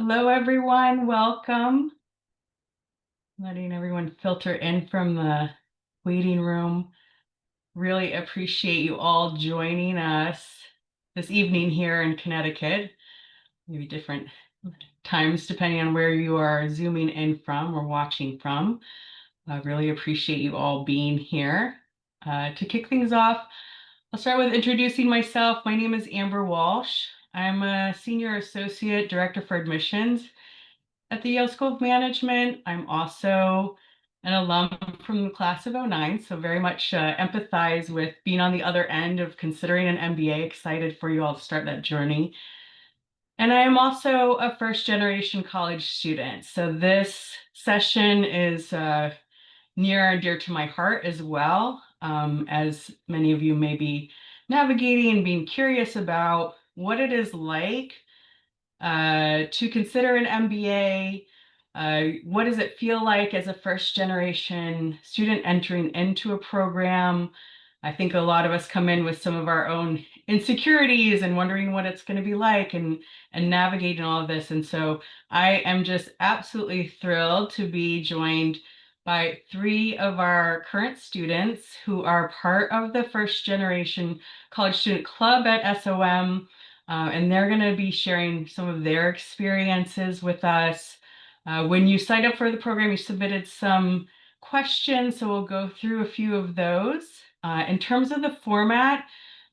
Hello, everyone. Welcome. Letting everyone filter in from the waiting room. Really appreciate you all joining us this evening here in Connecticut. Maybe different times depending on where you are zooming in from or watching from. I really appreciate you all being here. To kick things off, I'll start with introducing myself. My name is Amber Walsh. I'm a Senior Associate Director for Admissions at the Yale School of Management. I'm also an alum from the class of '09, so very much empathize with being on the other end of considering an MBA. Excited for you all to start that journey. And I am also a first generation college student. So this session is near and dear to my heart as well, as many of you may be navigating and being curious about what it is like to consider an MBA. What does it feel like as a first generation student entering into a program? I think a lot of us come in with some of our own insecurities and wondering what it's going to be like and navigating all of this. And so I am just absolutely thrilled to be joined by three of our current students who are part of the first generation college student club at SOM. And they're going to be sharing some of their experiences with us. When you signed up for the program, you submitted some questions, so we'll go through a few of those. In terms of the format,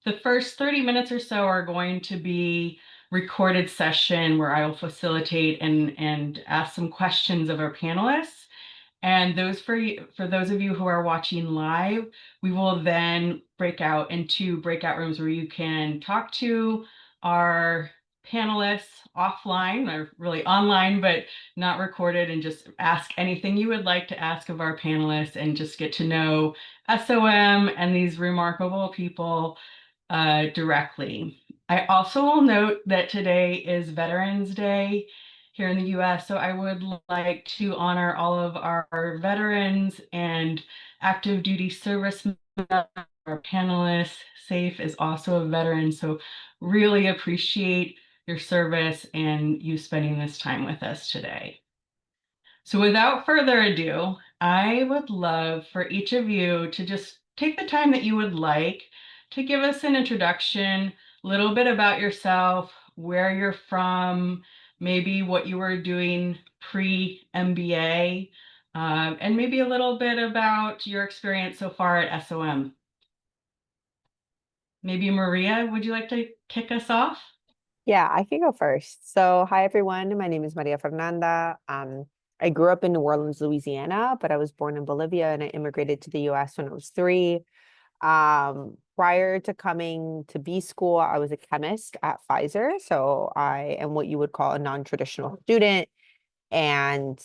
the first 30 minutes or so are going to be recorded session where I will facilitate and ask some questions of our panelists. And for those of you who are watching live, we will then break out into breakout rooms where you can talk to our panelists offline or really online, but not recorded, and just ask anything you would like to ask of our panelists and just get to know SOM and these remarkable people directly. I also will note that today is Veterans Day here in the US, so I would like to honor all of our veterans and active duty servicemen. Our panelists. Saif is also a veteran, so really appreciate your service and you spending this time with us today. So without further ado, I would love for each of you to just take the time that you would like to give us an introduction, a little bit about yourself, where you're from, maybe what you were doing pre-MBA, and maybe a little bit about your experience so far at SOM. Maybe Maria, would you like to kick us off? Yeah, I can go first. So, hi everyone. My name is Maria Fernanda. I grew up in New Orleans, Louisiana, but I was born in Bolivia and I immigrated to the US when I was 3. Prior to coming to B school, I was a chemist at Pfizer. So I am what you would call a non-traditional student. And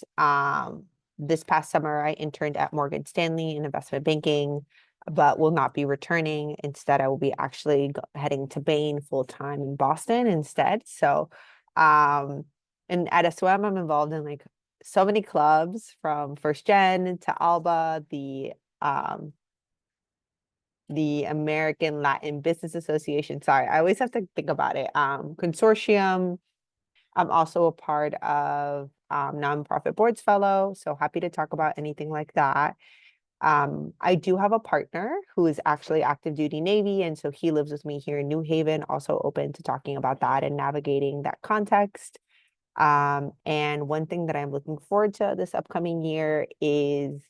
this past summer, I interned at Morgan Stanley in investment banking, but will not be returning. Instead, I will be actually heading to Bain full time in Boston instead. So, and at SOM, I'm involved in like so many clubs from First Gen to Alba, the American Latin Business Association. Sorry, I always have to think about it. Consortium. I'm also a part of Nonprofit Boards Fellow, so happy to talk about anything like that. I do have a partner who is actually active duty Navy, and so he lives with me here in New Haven, also open to talking about that and navigating that context. And one thing that I'm looking forward to this upcoming year is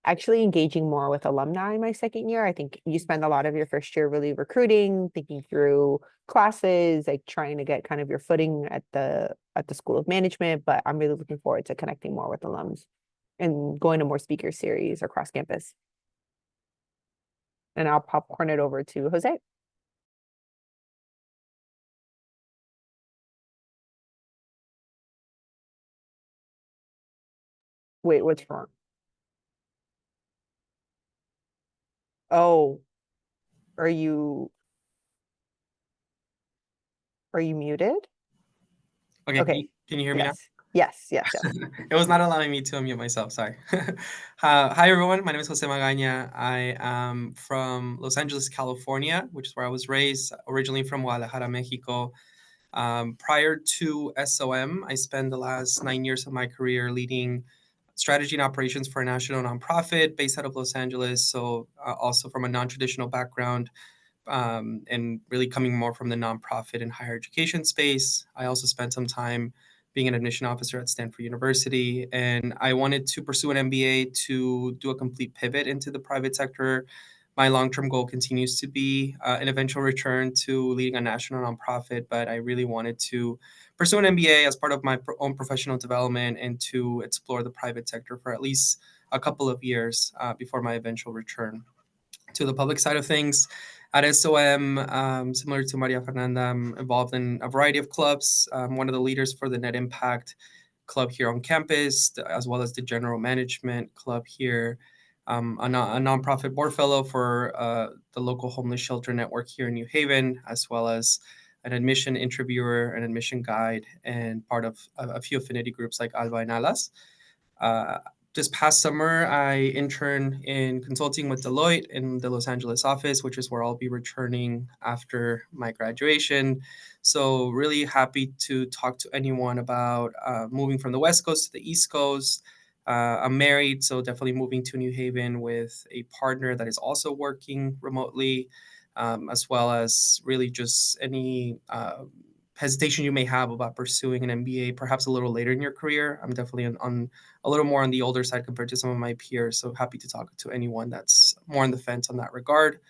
actually engaging more with alumni in my second year. I think you spend a lot of your first year really recruiting, thinking through classes, like trying to get kind of your footing at the School of Management, but I'm really looking forward to connecting more with alums and going to more speaker series across campus. And I'll popcorn it over to Jose. Wait, what's wrong? Oh, are you muted? Okay, Okay. can you hear me now? Yes. It was not allowing me to unmute myself, sorry. Hi everyone, my name is Jose Magana. I am from Los Angeles, California, which is where I was raised, originally from Guadalajara, Mexico. Prior to SOM, I spent the last 9 years of my career leading strategy and operations for a national nonprofit based out of Los Angeles. So also from a non-traditional background, and really coming more from the nonprofit and higher education space. I also spent some time being an admission officer at Stanford University, and I wanted to pursue an MBA to do a complete pivot into the private sector. My long-term goal continues to be an eventual return to leading a national nonprofit, but I really wanted to pursue an MBA as part of my own professional development and to explore the private sector for at least a couple of years before my eventual return to the public side of things. At SOM, similar to Maria Fernanda, I'm involved in a variety of clubs. I'm one of the leaders for the Net Impact Club here on campus, as well as the General Management Club here. A nonprofit board fellow for the local homeless shelter network here in New Haven, as well as an admission interviewer, an admission guide, and part of a few affinity groups like Alba and Alas. This past summer, I interned in consulting with Deloitte in the Los Angeles office, which is where I'll be returning after my graduation. So really happy to talk to anyone about moving from the West Coast to the East Coast. I'm married, so definitely moving to New Haven with a partner that is also working remotely, as well as really just any hesitation you may have about pursuing an MBA perhaps a little later in your career. I'm definitely on a little more on the older side compared to some of my peers. So happy to talk to anyone that's more on the fence on that regard.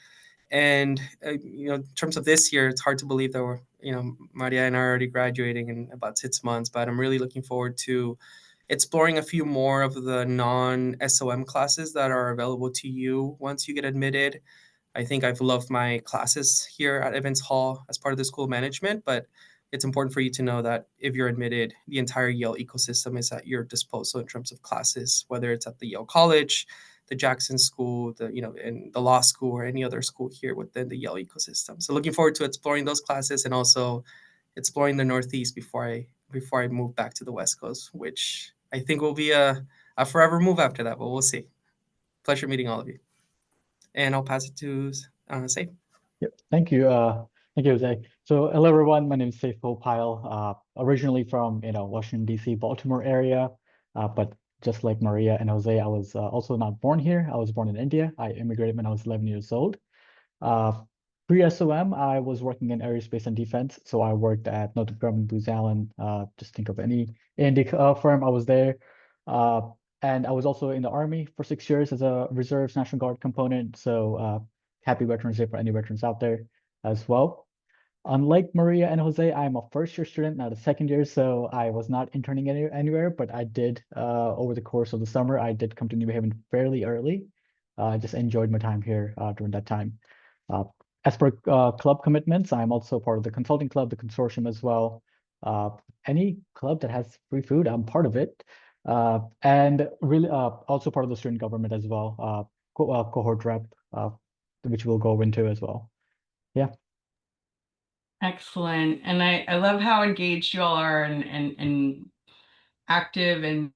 And in terms of this year, it's hard to believe that Maria and I are already graduating in about 6 months, but I'm really looking forward to exploring a few more of the non-SOM classes that are available to you once you get admitted. I think I've loved my classes here at Evans Hall as part of the school of management, but it's important for you to know that if you're admitted, the entire Yale ecosystem is at your disposal in terms of classes, whether it's at the Yale College, the Jackson School, in the law school, or any other school here within the Yale ecosystem. So looking forward to exploring those classes and also exploring the Northeast before I move back to the West Coast, which I think will be a forever move after that, but we'll see. Pleasure meeting all of you. And I'll pass it to Saif. Yep. Thank you. Thank you, Jose. So hello, everyone. My name is Saif Pilpile, originally from Washington, D.C., Baltimore area. But just like Maria and Jose, I was also not born here. I was born in India. I immigrated when I was 11 years old. Pre-SOM, I was working in aerospace and defense. So I worked at Northrop Grumman, Booz Allen. Just think of any A&D firm. I was there. And I was also in the Army for 6 years as a Reserves National Guard component. So happy Veterans Day for any veterans out there as well. Unlike Maria and Jose, I'm a first-year student, not a second year, so I was not interning anywhere, but I did, over the course of the summer, I did come to New Haven fairly early. I just enjoyed my time here during that time. As per club commitments, I'm also part of the consulting club, the consortium as well. Any club that has free food, I'm part of it. And really also part of the student government as well, cohort rep, which we'll go into as well. Yeah. Excellent. And I love how engaged you all are and active in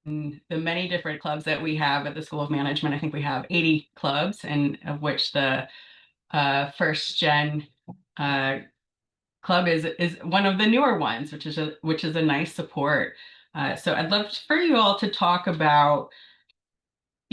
the many different clubs that we have at the School of Management. I think we have 80 clubs, and of which the first gen club is one of the newer ones, which is a nice support. So I'd love for you all to talk about,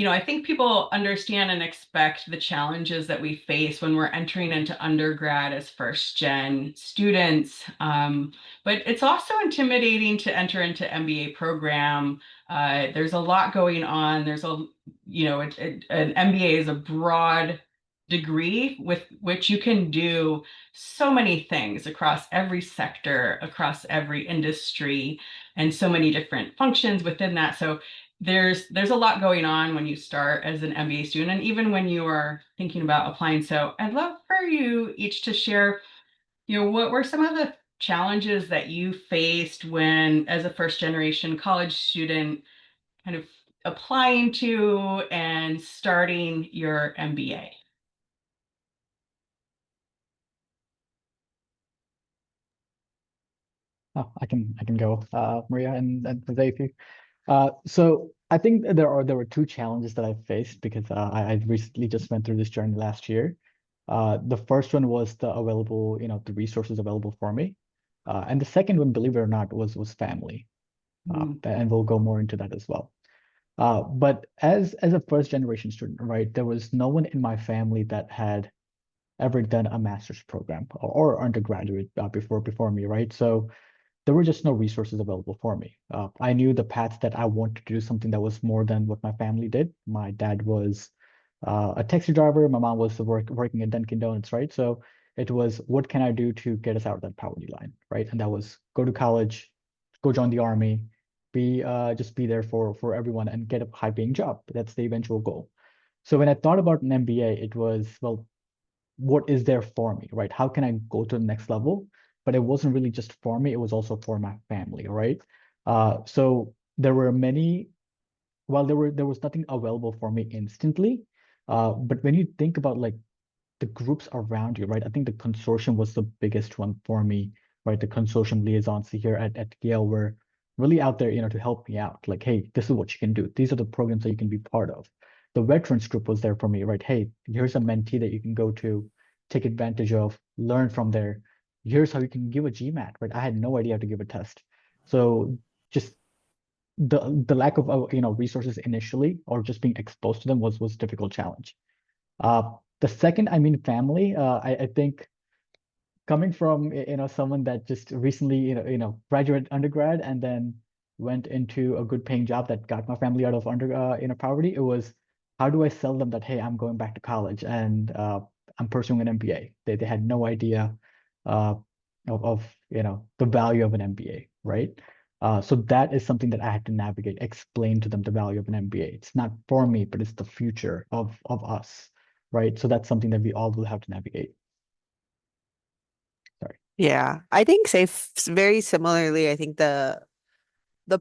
I think people understand and expect the challenges that we face when we're entering into undergrad as first gen students. But it's also intimidating to enter into MBA program. There's a lot going on. There's an MBA is a broad degree with which you can do so many things across every sector, across every industry, and so many different functions within that. So there's a lot going on when you start as an MBA student, and even when you are thinking about applying. So I'd love for you each to share, what were some of the challenges that you faced when, as a first generation college student, kind of applying to and starting your MBA? Oh, I can go, Maria and Jose, if you. So I think there were two challenges that I faced because I recently just went through this journey last year. The first one was the available, the resources available for me. And the second one, believe it or not, was family. And we'll go more into that as well. But as a first generation student, right, there was no one in my family that had ever done a master's program or undergraduate before me, right? So there were just no resources available for me. I knew the path that I wanted to do something that was more than what my family did. My dad was a taxi driver. My mom was working at Dunkin' Donuts, right? So it was, what can I do to get us out of that poverty line, right? And that was go to college, go join the army, just be there for everyone and get a high paying job. That's the eventual goal. So when I thought about an MBA, it was, well, what is there for me, right? How can I go to the next level? But it wasn't really just for me, it was also for my family, right? So there were many, while there was nothing available for me instantly, but when you think about like the groups around you, right? I think the consortium was the biggest one for me, right? The consortium liaisons here at Yale were really out there, to help me out. Like, hey, this is what you can do. These are the programs that you can be part of. The veterans group was there for me, right? Hey, here's a mentee that you can go to, take advantage of, learn from there. Here's how you can give a GMAT, right? I had no idea how to give a test. So just the lack of resources initially or just being exposed to them was a difficult challenge. The second, I mean, family. I think coming from someone that just recently graduated undergrad and then went into a good paying job that got my family out of poverty. It was, how do I sell them that, hey, I'm going back to college and I'm pursuing an MBA. They had no idea uh, of the value of an MBA, right? So that is something that I had to navigate, explain to them the value of an MBA. It's not for me, but it's the future of us, right? So that's something that we all will have to navigate. Sorry. Yeah, I think Saif very similarly. I think the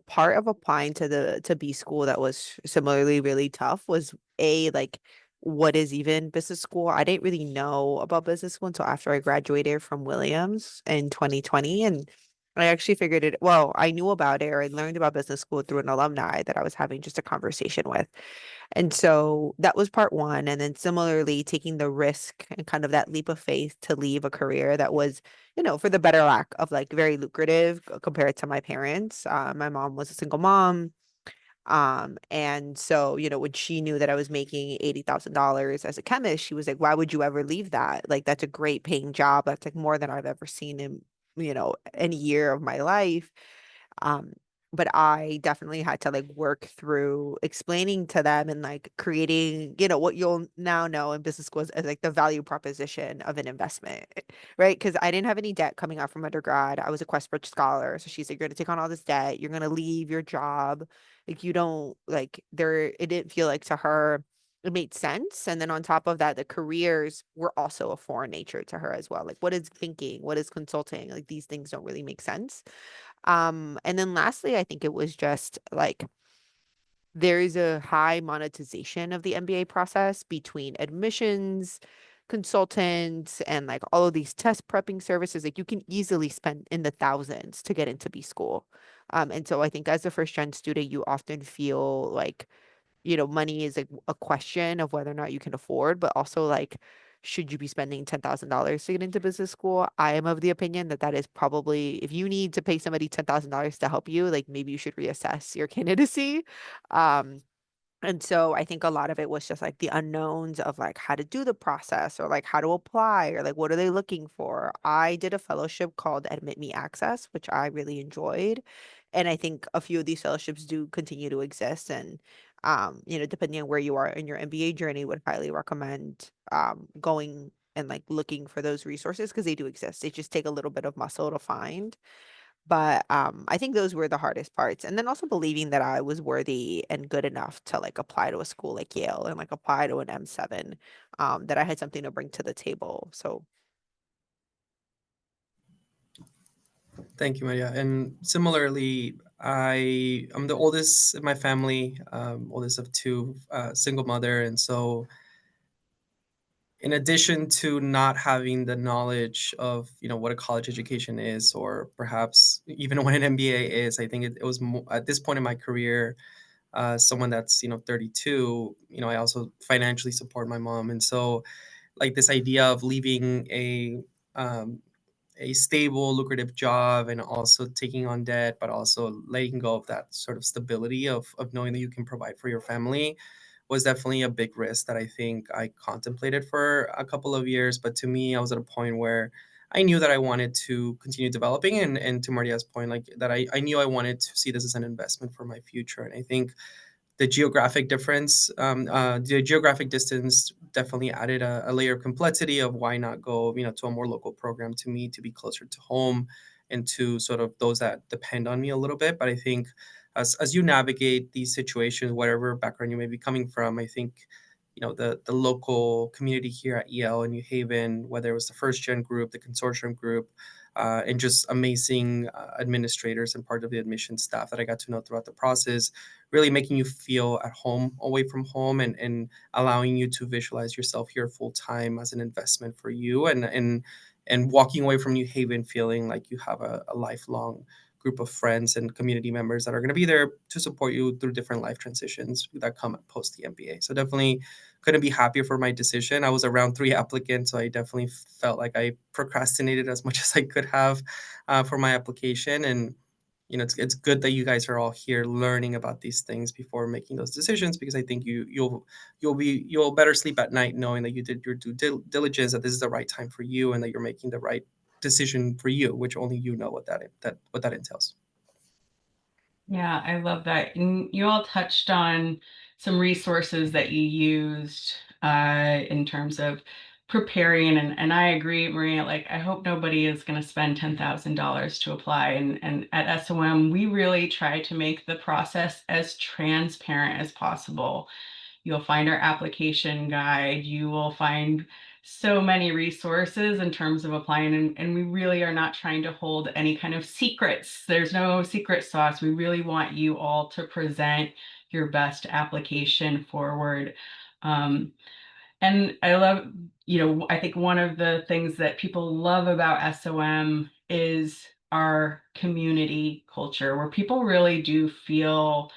part of applying to the to B school that was similarly really tough was like what is even business school? I didn't really know about business school until after I graduated from Williams in 2020, and I actually figured it. Well, I knew about it or I learned about business school through an alumni that I was having just a conversation with. And so that was part one. And then similarly, taking the risk and kind of that leap of faith to leave a career that was, for the better lack of like very lucrative compared to my parents. My mom was a single mom. And so, when she knew that I was making $80,000 as a chemist, she was like, why would you ever leave that? Like, that's a great paying job. That's like more than I've ever seen in, any year of my life. Um, but I definitely had to like work through explaining to them and like creating, what you'll now know in business schools as like the value proposition of an investment, right? Because I didn't have any debt coming out from undergrad. I was a Questbridge scholar. So she's like, you're going to take on all this debt. You're going to leave your job. Like, you don't like it didn't feel like to her it made sense. And then on top of that, the careers were also a foreign nature to her as well. Like, what is thinking? What is consulting? Like, these things don't really make sense. And then lastly, I think it was just like there is a high monetization of the MBA process between admissions, consultants, and like all of these test prepping services. Like, you can easily spend in the thousands to get into B school. And so I think as a first gen student, you often feel like money is like a question of whether or not you can afford, but also like, should you be spending $10,000 to get into business school? I am of the opinion that that is probably, if you need to pay somebody $10,000 to help you, like maybe you should reassess your candidacy. Um, and so I think a lot of it was just like the unknowns of like how to do the process or like how to apply or like what are they looking for. I did a fellowship called Admit Me Access, which I really enjoyed. And I think a few of these fellowships do continue to exist. And depending on where you are in your MBA journey, would highly recommend going and like looking for those resources because they do exist. They just take a little bit of muscle to find. But I think those were the hardest parts. And then also believing that I was worthy and good enough to like apply to a school like Yale and like apply to an M7, that I had something to bring to the table. So Thank you, Maria. And similarly, I'm the oldest in my family, oldest of two, single mother. And so in addition to not having the knowledge of what a college education is or perhaps even what an MBA is, I think it was at this point in my career, someone that's 32, I also financially support my mom, and so like this idea of leaving a stable, lucrative job and also taking on debt, but also letting go of that sort of stability of knowing that you can provide for your family was definitely a big risk that I think I contemplated for a couple of years. But to me, I was at a point where I knew that I wanted to continue developing, and to Maria's point, like that I knew I wanted to see this as an investment for my future. And I think the geographic difference, the geographic distance definitely added a layer of complexity of why not go, to a more local program to me to be closer to home and to sort of those that depend on me a little bit. But I think as you navigate these situations, whatever background you may be coming from, I think, the local community here at Yale and New Haven, whether it was the first gen group, the consortium group, and just amazing administrators and part of the admission staff that I got to know throughout the process, really making you feel at home away from home, and allowing you to visualize yourself here full time as an investment for you, and walking away from New Haven feeling like you have a lifelong group of friends and community members that are going to be there to support you through different life transitions that come post the MBA. So definitely couldn't be happier for my decision. I was around 3 applicants, so I definitely felt like I procrastinated as much as I could have for my application. And it's good that you guys are all here learning about these things before making those decisions, because I think you'll better sleep at night knowing that you did your due diligence, that this is the right time for you, and that you're making the right decision for you, which only you know what that entails. Yeah, I love that. And you all touched on some resources that you used in terms of preparing, and I agree, Maria, like I hope nobody is going to spend $10,000 to apply. And at SOM, we really try to make the process as transparent as possible. You'll find our application guide. You will find so many resources in terms of applying, and we really are not trying to hold any kind of secrets. There's no secret sauce. We really want you all to present your best application forward. And I love, I think one of the things that people love about SOM is our community culture, where people really do feel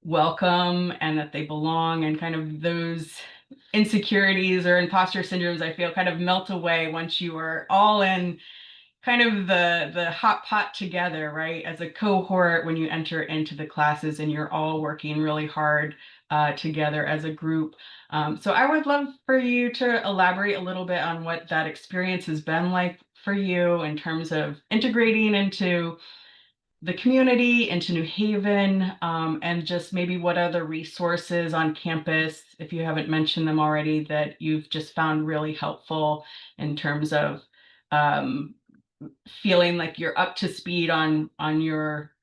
welcome and that they belong, and kind of those insecurities or imposter syndromes, I feel, kind of melt away once you are all in kind of the hot pot together, right? As a cohort, when you enter into the classes and you're all working really hard together as a group. So I would love for you to elaborate a little bit on what that experience has been like for you in terms of integrating into the community, into New Haven, and just maybe what other resources on campus, if you haven't mentioned them already, that you've just found really helpful in terms of feeling like you're up to speed on your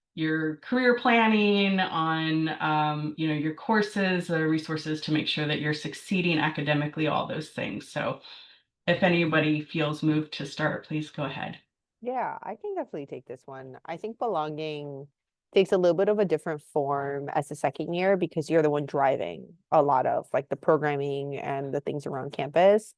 career planning, on your courses, the resources to make sure that you're succeeding academically, all those things. So if anybody feels moved to start, please go ahead. Yeah, I can definitely take this one. I think belonging takes a little bit of a different form as a second year, because you're the one driving a lot of like the programming and the things around campus.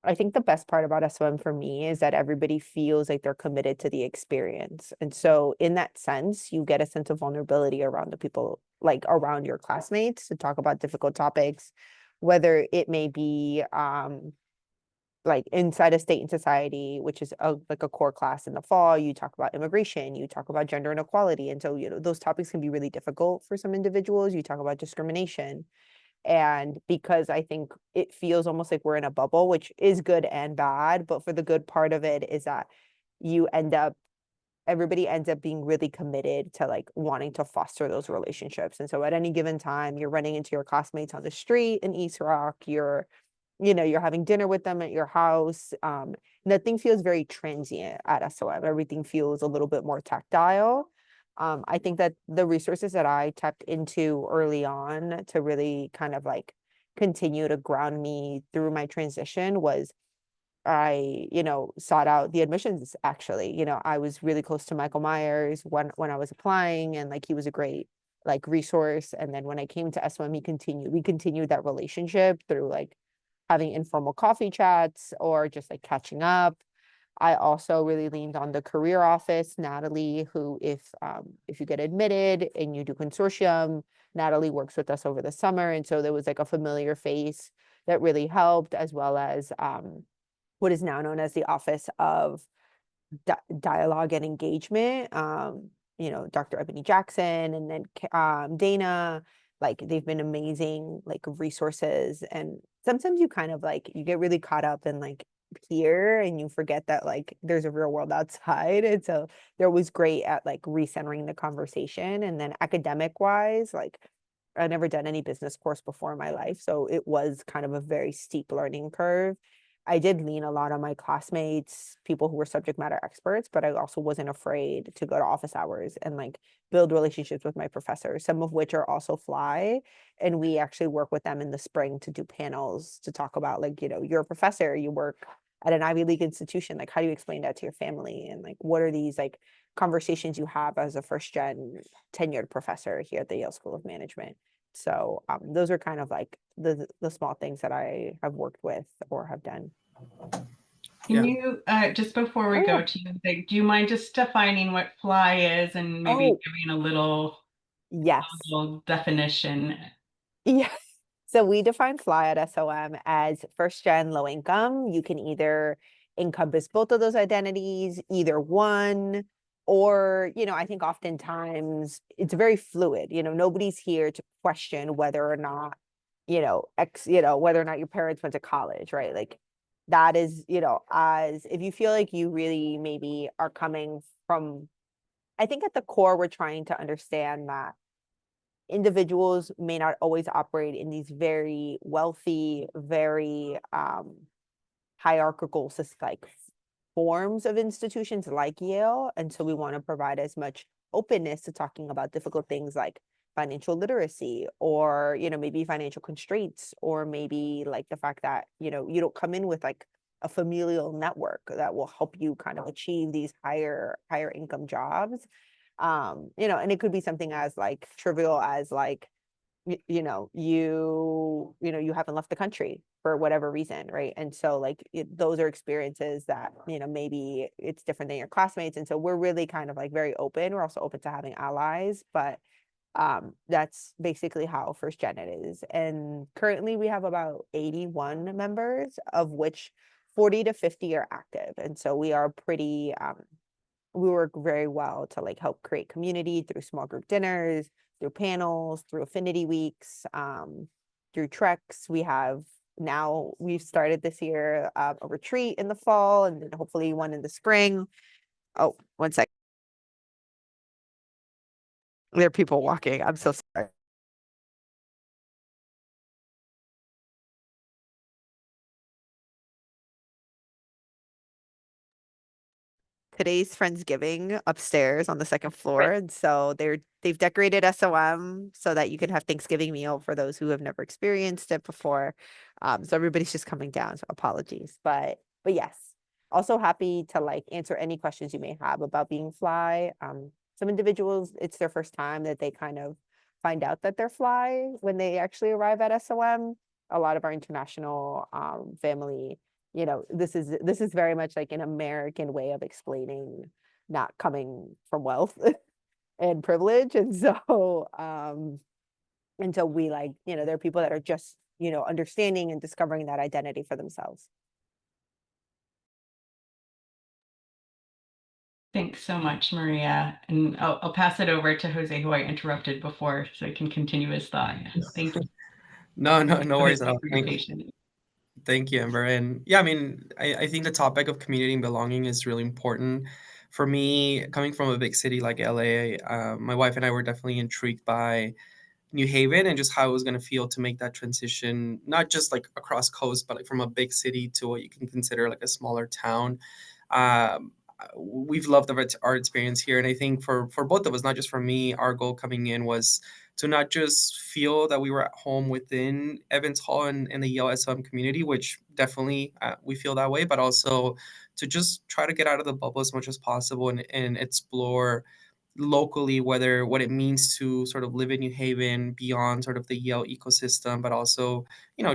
I think the best part about SOM for me is that everybody feels like they're committed to the experience. And so in that sense, you get a sense of vulnerability around the people, like around your classmates, to talk about difficult topics, whether it may be like inside of State and Society, which is like a core class in the fall. You talk about immigration, you talk about gender inequality. And so, those topics can be really difficult for some individuals. You talk about discrimination. And because I think it feels almost like we're in a bubble, which is good and bad, but for the good part of it is that everybody ends up being really committed to like wanting to foster those relationships. And so at any given time, you're running into your classmates on the street in East Rock, you're having dinner with them at your house. Nothing feels very transient at SOM. Everything feels a little bit more tactile. I think that the resources that I tapped into early on to really kind of like continue to ground me through my transition was I, sought out the admissions actually. I was really close to Michael Myers when I was applying, and like he was a great like resource. And then when I came to SOM, we continued that relationship through like having informal coffee chats or just like catching up. I also really leaned on the career office, Natalie, who if you get admitted and you do consortium, Natalie works with us over the summer. And so there was like a familiar face that really helped, as well as what is now known as the Office of Dialogue and Engagement. Dr. Ebony Jackson, and then Dana, like they've been amazing like resources. And sometimes you kind of like you get really caught up in like here and you forget that like there's a real world outside. And so they're always great at like recentering the conversation. And then academic wise, like I've never done any business course before in my life, so it was kind of a very steep learning curve. I did lean a lot on my classmates, people who were subject matter experts, but I also wasn't afraid to go to office hours and like build relationships with my professors, some of which are also fly. And we actually work with them in the spring to do panels to talk about like, you're a professor, you work at an Ivy League institution, like how do you explain that to your family? And like, what are these like conversations you have as a first gen tenured professor here at the Yale School of Management? So those are kind of like the small things that I have worked with or have done. Can you, just before we go to you, like, do you mind just defining what fly is and maybe giving a little, yes, little definition? Yeah. So we define fly at SOM as first gen low income. You can either encompass both of those identities, either one, or, I think oftentimes it's very fluid. Nobody's here to question whether or not, whether or not your parents went to college, right? Like that is, as if you feel like you really maybe are coming from, I think at the core, we're trying to understand that individuals may not always operate in these very wealthy, very hierarchical like forms of institutions like Yale. And so we want to provide as much openness to talking about difficult things like financial literacy, or maybe financial constraints, or maybe like the fact that you don't come in with like a familial network that will help you kind of achieve these higher income jobs. And it could be something as like trivial as like you haven't left the country for whatever reason, right? And so like those are experiences that maybe it's different than your classmates. And so we're really kind of like very open. We're also open to having allies, but that's basically how first gen it is. And currently we have about 81 members, of which 40 to 50 are active. And so we are pretty we work very well to like help create community through small group dinners, through panels, through affinity weeks, through treks. We've started this year a retreat in the fall, and then hopefully one in the spring. Oh, one sec. There are people walking. I'm so sorry. Today's Friendsgiving upstairs on the second floor. And so they've decorated SOM so that you can have Thanksgiving meal for those who have never experienced it before. So everybody's just coming down, so apologies. But yes, also happy to like answer any questions you may have about being fly. Some individuals, it's their first time that they kind of find out that they're fly when they actually arrive at SOM. A lot of our international family, this is very much like an American way of explaining not coming from wealth and privilege. And so we like, there are people that are just, understanding and discovering that identity for themselves. Thanks so much, Maria. And I'll pass it over to Jose, who I interrupted before, so I can continue his thought. Thank you. No worries at all. Patient. Thank you, Amber. And yeah, I mean, I think the topic of community and belonging is really important. For me, coming from a big city like LA, my wife and I were definitely intrigued by New Haven and just how it was going to feel to make that transition, not just like across coast, but like from a big city to what you can consider like a smaller town. We've loved our experience here. And I think for both of us, not just for me, our goal coming in was to not just feel that we were at home within Evans Hall and the Yale SOM community, which definitely we feel that way, but also to just try to get out of the bubble as much as possible and explore locally what it means to sort of live in New Haven beyond sort of the Yale ecosystem, but also,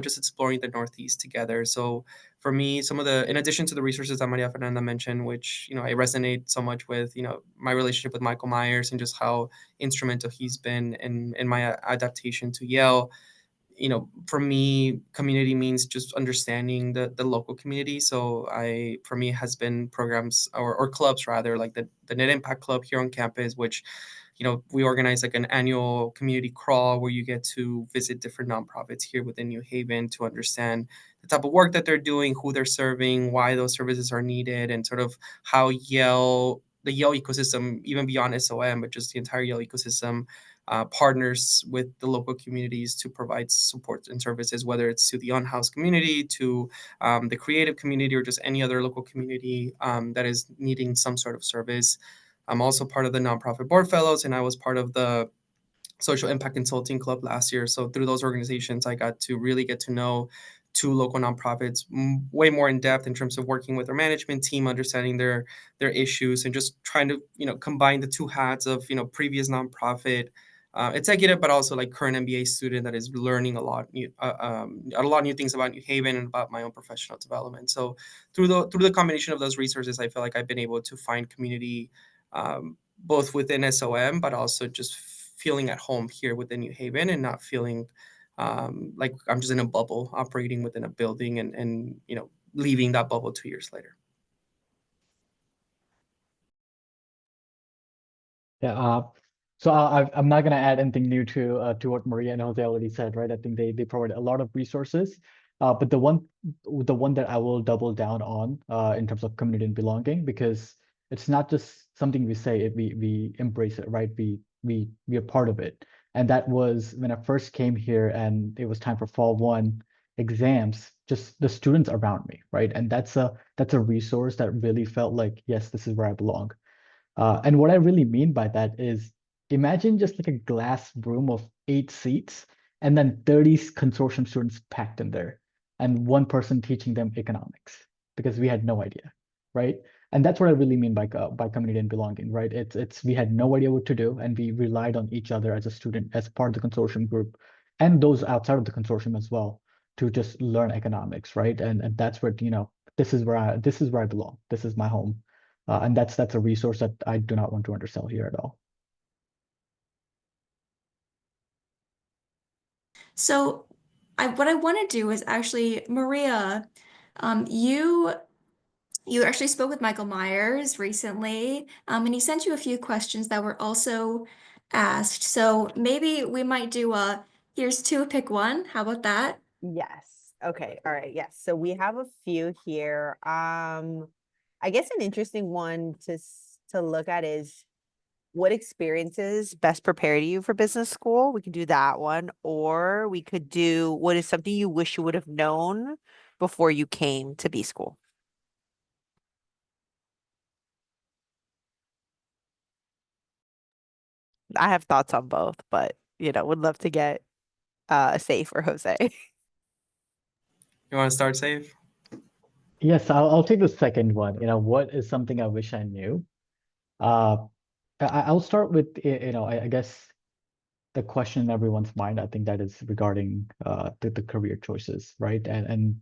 just exploring the Northeast together. So for me, in addition to the resources that Maria Fernanda mentioned, which, I resonate so much with, my relationship with Michael Myers and just how instrumental he's been in my adaptation to Yale. for me, community means just understanding the local community. So for me, it has been programs or clubs rather, like the Net Impact Club here on campus, which, we organize like an annual community crawl where you get to visit different nonprofits here within New Haven to understand the type of work that they're doing, who they're serving, why those services are needed, and sort of how the Yale ecosystem, even beyond SOM, but just the entire Yale ecosystem, partners with the local communities to provide support and services, whether it's to the unhoused community, to the creative community, or just any other local community that is needing some sort of service. I'm also part of the nonprofit board fellows, and I was part of the social impact consulting club last year. So through those organizations, I got to really get to know two local nonprofits way more in depth in terms of working with their management team, understanding their issues, and just trying to combine the two hats of previous nonprofit executive, but also like current MBA student that is learning a lot of new things about New Haven and about my own professional development. So through the combination of those resources, I feel like I've been able to find community both within SOM, but also just feeling at home here within New Haven and not feeling like I'm just in a bubble operating within a building and leaving that bubble 2 years later. Yeah. So I'm not gonna add anything new to what Maria and Jose already said, right? I think they provide a lot of resources. But the one that I will double down on in terms of community and belonging, because it's not just something we say, we embrace it, right? We are part of it. And that was when I first came here and it was time for fall 1 exams, just the students around me, right? And that's a resource that really felt like, yes, this is where I belong. And what I really mean by that is imagine just like a glass room of 8 seats and then 30 consortium students packed in there and one person teaching them economics because we had no idea, right? And that's what I really mean by community and belonging, right? It's we had no idea what to do and we relied on each other as a student, as part of the consortium group and those outside of the consortium as well to just learn economics, right? And that's where, this is where I belong. This is my home. And that's a resource that I do not want to undersell here at all. So what I want to do is actually, Maria, you actually spoke with Michael Myers recently, and he sent you a few questions that were also asked. So maybe we might do here's two, pick one. How about that? Yes. Okay. All right. Yes. So we have a few here. I guess an interesting one to look at is what experiences best prepared you for business school? We could do that one, or we could do what is something you wish you would have known before you came to B school. I have thoughts on both, but would love to get Saif or Jose. You want to start, Saif? Yes, I'll take the second one. What is something I wish I knew? Uh, I'll start with, I guess the question in everyone's mind, I think that is regarding the career choices, right? And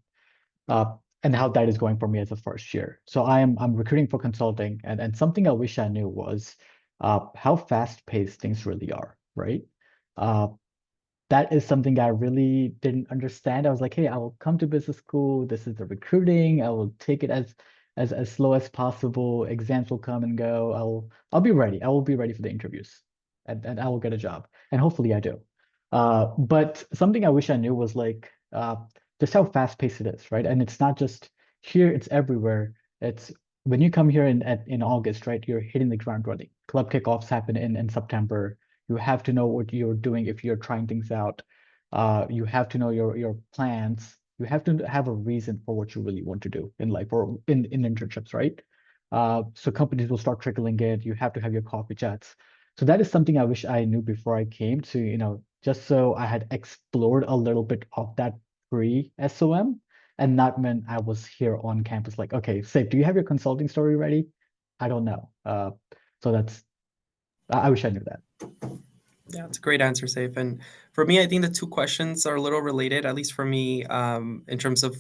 how that is going for me as a first year. So I'm recruiting for consulting, and something I wish I knew was how fast-paced things really are, right? Uh, that is something I really didn't understand. I was like, hey, I will come to business school. This is the recruiting. I will take it as slow as possible. Exams will come and go. I'll be ready. I will be ready for the interviews, and I will get a job. And hopefully I do. But something I wish I knew was like just how fast-paced it is, right? And it's not just here, it's everywhere. It's when you come here in August, right? You're hitting the ground running. Club kickoffs happen in September. You have to know what you're doing if you're trying things out. You have to know your plans. You have to have a reason for what you really want to do in life or in internships, right? So companies will start trickling in. You have to have your coffee chats. So that is something I wish I knew before I came to, just so I had explored a little bit of that pre-SOM and not when I was here on campus. Like, okay, Saif, do you have your consulting story ready? I don't know. So I wish I knew that. Yeah, it's a great answer, Saif. And for me, I think the two questions are a little related, at least for me, in terms of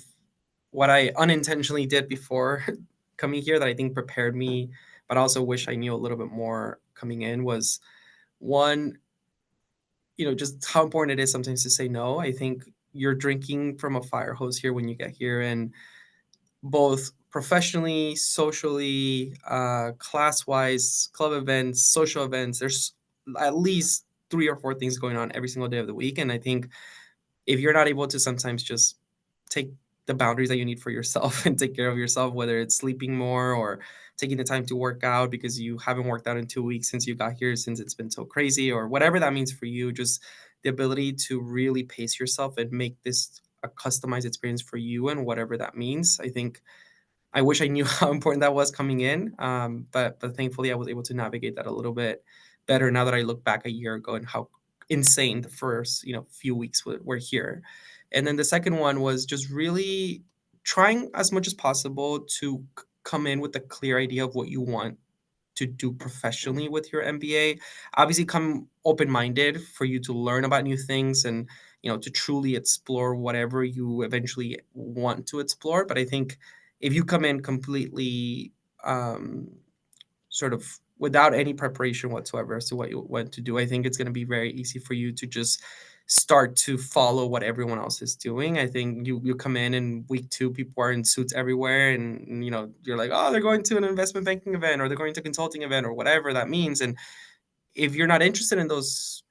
what I unintentionally did before coming here that I think prepared me, but also wish I knew a little bit more coming in was one, just how important it is sometimes to say no. I think you're drinking from a fire hose here when you get here, and both professionally, socially, class-wise, club events, social events, there's at least 3 or 4 things going on every single day of the week. And I think if you're not able to sometimes just take the boundaries that you need for yourself and take care of yourself, whether it's sleeping more or taking the time to work out because you haven't worked out in 2 weeks since you got here, since it's been so crazy, or whatever that means for you, just the ability to really pace yourself and make this a customized experience for you and whatever that means. I think I wish I knew how important that was coming in, but thankfully I was able to navigate that a little bit better now that I look back a year ago and how insane the first few weeks were here. And then the second one was just really trying as much as possible to come in with a clear idea of what you want to do professionally with your MBA. Obviously, come open-minded for you to learn about new things and to truly explore whatever you eventually want to explore. But I think if you come in completely um, sort of without any preparation whatsoever as to what you want to do, I think it's going to be very easy for you to just start to follow what everyone else is doing. I think you come in week 2, people are in suits everywhere, and you're like, oh, they're going to an investment banking event or they're going to a consulting event or whatever that means. And if you're not interested in those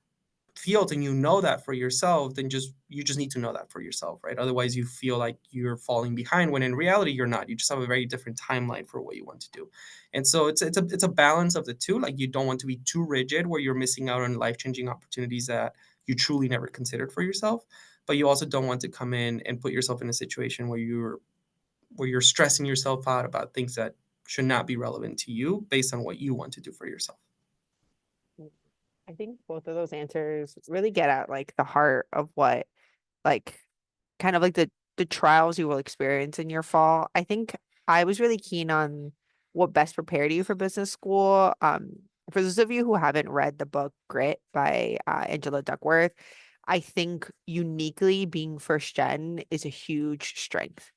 field and you know that for yourself, then you just need to know that for yourself, right? Otherwise you feel like you're falling behind when in reality you're not. You just have a very different timeline for what you want to do. And so it's a balance of the two. Like, you don't want to be too rigid where you're missing out on life-changing opportunities that you truly never considered for yourself, but you also don't want to come in and put yourself in a situation where you're stressing yourself out about things that should not be relevant to you based on what you want to do for yourself. I think both of those answers really get at like the heart of what, like, kind of like the trials you will experience in your fall. I think I was really keen on what best prepared you for business school. For those of you who haven't read the book Grit by Angela Duckworth, I think uniquely being first gen is a huge strength,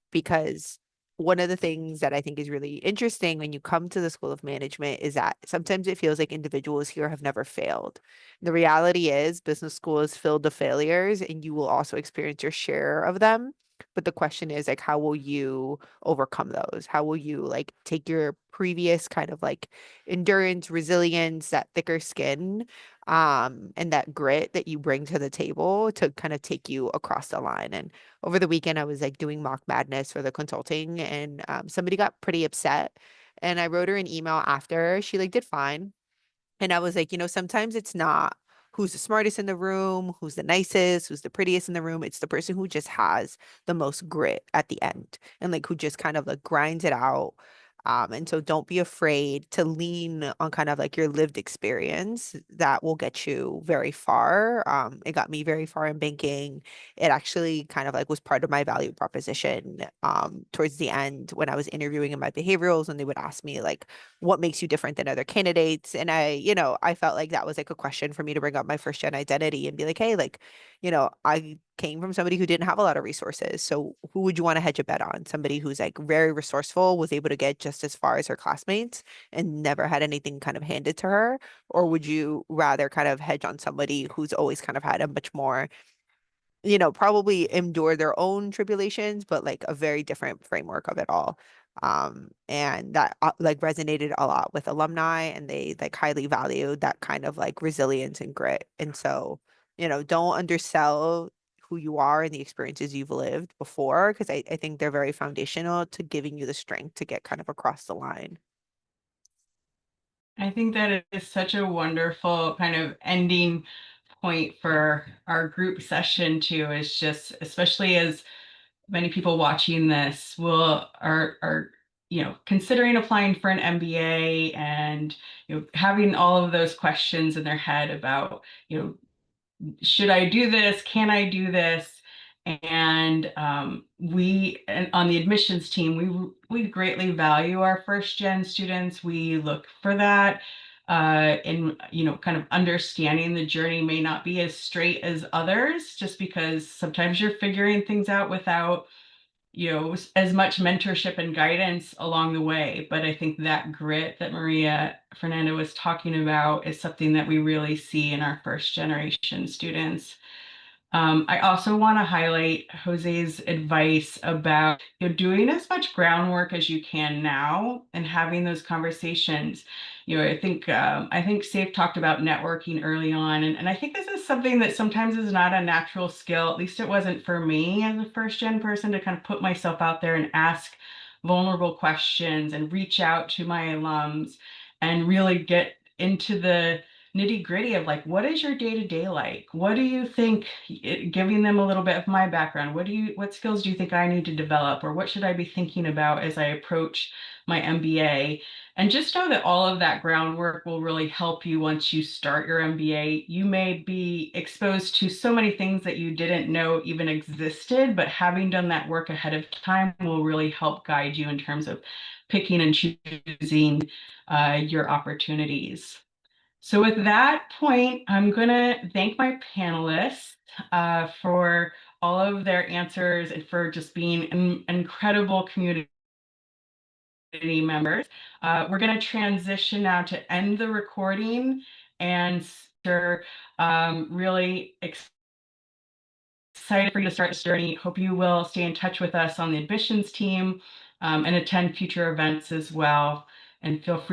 because one of the things that I think is really interesting when you come to the School of Management is that sometimes it feels like individuals here have never failed. The reality is business school is filled with failures, and you will also experience your share of them. But the question is, like, how will you overcome those? How will you like take your previous kind of like endurance, resilience, that thicker skin, and that grit that you bring to the table to kind of take you across the line? And over the weekend, I was like doing mock madness for the consulting, and somebody got pretty upset. And I wrote her an email after. She like did fine. And I was like, sometimes it's not who's the smartest in the room, who's the nicest, who's the prettiest in the room. It's the person who just has the most grit at the end, and like who just kind of like grinds it out. And so don't be afraid to lean on kind of like your lived experience. That will get you very far. It got me very far in banking. It actually kind of like was part of my value proposition towards the end when I was interviewing in my behaviorals, and they would ask me like, what makes you different than other candidates? And I felt like that was like a question for me to bring up my first gen identity and be like, hey, like, I came from somebody who didn't have a lot of resources. So who would you want to hedge a bet on? Somebody who's like very resourceful, was able to get just as far as her classmates and never had anything kind of handed to her? Or would you rather kind of hedge on somebody who's always kind of had a much more, probably endure their own tribulations, but like a very different framework of it all. And that like resonated a lot with alumni, and they like highly value that kind of like resilience and grit. And so, don't undersell who you are and the experiences you've lived before, because I think they're very foundational to giving you the strength to get kind of across the line. I think that it is such a wonderful kind of ending point for our group session too, is just, especially as many people watching this are considering applying for an MBA, and having all of those questions in their head about should I do this? Can I do this? And on the admissions team, we greatly value our first gen students. We look for that. And kind of understanding the journey may not be as straight as others, just because sometimes you're figuring things out without as much mentorship and guidance along the way. But I think that grit that Fernanda was talking about is something that we really see in our first generation students. I also want to highlight Jose's advice about doing as much groundwork as you can now and having those conversations. I think Saif talked about networking early on, and I think this is something that sometimes is not a natural skill. At least it wasn't for me as a first gen person, to kind of put myself out there and ask vulnerable questions and reach out to my alums and really get into the nitty gritty of like, what is your day-to-day like? What do you think, giving them a little bit of my background, what skills do you think I need to develop, or what should I be thinking about as I approach my MBA? And just know that all of that groundwork will really help you once you start your MBA. You may be exposed to so many things that you didn't know even existed, but having done that work ahead of time will really help guide you in terms of picking and choosing your opportunities. So with that point, I'm going to thank my panelists for all of their answers and for just being incredible community members. We're going to transition now to end the recording, and really excited for you to start this journey. Hope you will stay in touch with us on the admissions team and attend future events as well. And feel free